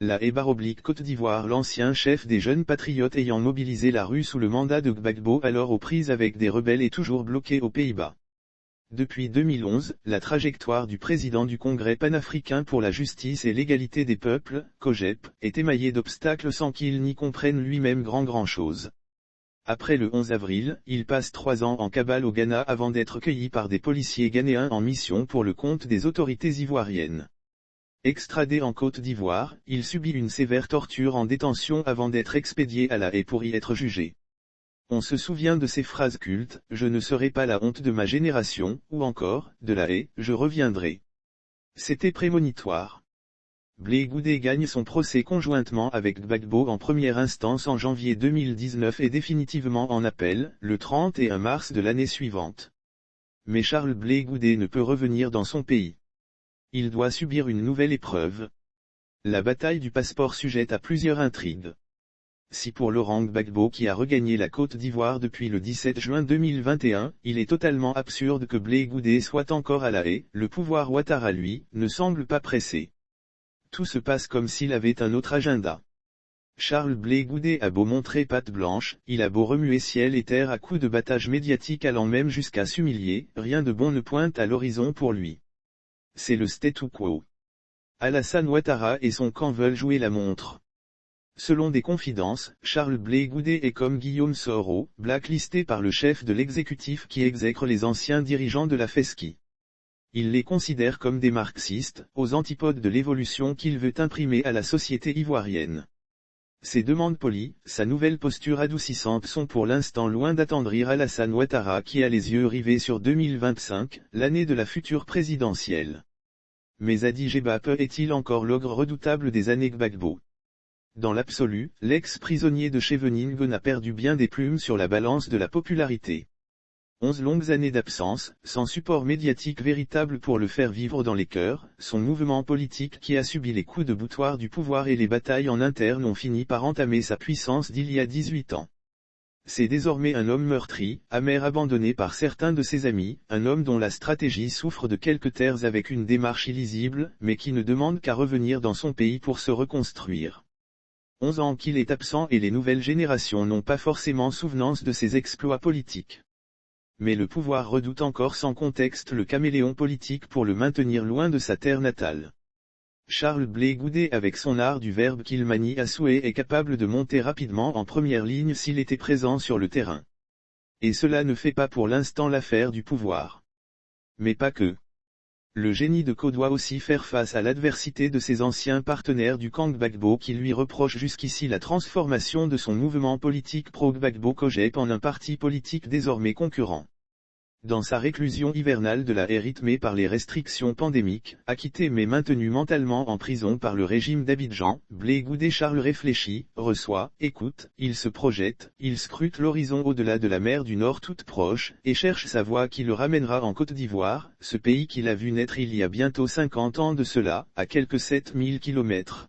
La Côte d'Ivoire. L'ancien chef des jeunes patriotes ayant mobilisé la rue sous le mandat de Gbagbo, alors aux prises avec des rebelles, est toujours bloqué aux Pays-Bas. Depuis 2011, la trajectoire du président du Congrès panafricain pour la justice et l'égalité des peuples, COJEP, est émaillée d'obstacles sans qu'il n'y comprenne lui-même grand-chose. Après le 11 avril, il passe 3 ans en cabale au Ghana avant d'être cueilli par des policiers ghanéens en mission pour le compte des autorités ivoiriennes. Extradé en Côte d'Ivoire, il subit une sévère torture en détention avant d'être expédié à La Haye pour y être jugé. On se souvient de ses phrases cultes, « Je ne serai pas la honte de ma génération », ou encore, « De La Haye, je reviendrai ». C'était prémonitoire. Blé Goudé gagne son procès conjointement avec Gbagbo en première instance en janvier 2019 et définitivement en appel, le 31 mars de l'année suivante. Mais Charles Blé Goudé ne peut revenir dans son pays. Il doit subir une nouvelle épreuve. La bataille du passeport sujette à plusieurs intrigues. Si pour Laurent Gbagbo qui a regagné la Côte d'Ivoire depuis le 17 juin 2021, il est totalement absurde que Blé Goudé soit encore à La Haye, le pouvoir Ouattara lui, ne semble pas pressé. Tout se passe comme s'il avait un autre agenda. Charles Blé Goudé a beau montrer patte blanche, il a beau remuer ciel et terre à coups de battage médiatique allant même jusqu'à s'humilier, rien de bon ne pointe à l'horizon pour lui. C'est le statu quo. Alassane Ouattara et son camp veulent jouer la montre. Selon des confidences, Charles Blé Goudé est comme Guillaume Soro, blacklisté par le chef de l'exécutif qui exècre les anciens dirigeants de la FESCI. Il les considère comme des marxistes, aux antipodes de l'évolution qu'il veut imprimer à la société ivoirienne. Ses demandes polies, sa nouvelle posture adoucissante sont pour l'instant loin d'attendrir Alassane Ouattara qui a les yeux rivés sur 2025, l'année de la future présidentielle. Mais Hadi Jebap est-il encore l'ogre redoutable des années Gbagbo? Dans l'absolu, l'ex-prisonnier de Scheveningen a perdu bien des plumes sur la balance de la popularité. 11 longues années d'absence, sans support médiatique véritable pour le faire vivre dans les cœurs, son mouvement politique qui a subi les coups de boutoir du pouvoir et les batailles en interne ont fini par entamer sa puissance d'il y a 18 ans. C'est désormais un homme meurtri, amer abandonné par certains de ses amis, un homme dont la stratégie souffre de quelques terres avec une démarche illisible, mais qui ne demande qu'à revenir dans son pays pour se reconstruire. 11 ans qu'il est absent et les nouvelles générations n'ont pas forcément souvenance de ses exploits politiques. Mais le pouvoir redoute encore sans contexte le caméléon politique pour le maintenir loin de sa terre natale. Charles Blé Goudé avec son art du verbe qu'il manie à souhait est capable de monter rapidement en première ligne s'il était présent sur le terrain. Et cela ne fait pas pour l'instant l'affaire du pouvoir. Mais pas que. Le génie de Co doit aussi faire face à l'adversité de ses anciens partenaires du camp Gbagbo qui lui reprochent jusqu'ici la transformation de son mouvement politique pro-Gbagbo COJEP en un parti politique désormais concurrent. Dans sa réclusion hivernale de La Haye rythmée par les restrictions pandémiques, acquitté mais maintenu mentalement en prison par le régime d'Abidjan, Blé Goudé Charles réfléchit, reçoit, écoute, il se projette, il scrute l'horizon au-delà de la mer du Nord toute proche, et cherche sa voie qui le ramènera en Côte d'Ivoire, ce pays qu'il a vu naître il y a bientôt 50 ans de cela, à quelques 7000 kilomètres.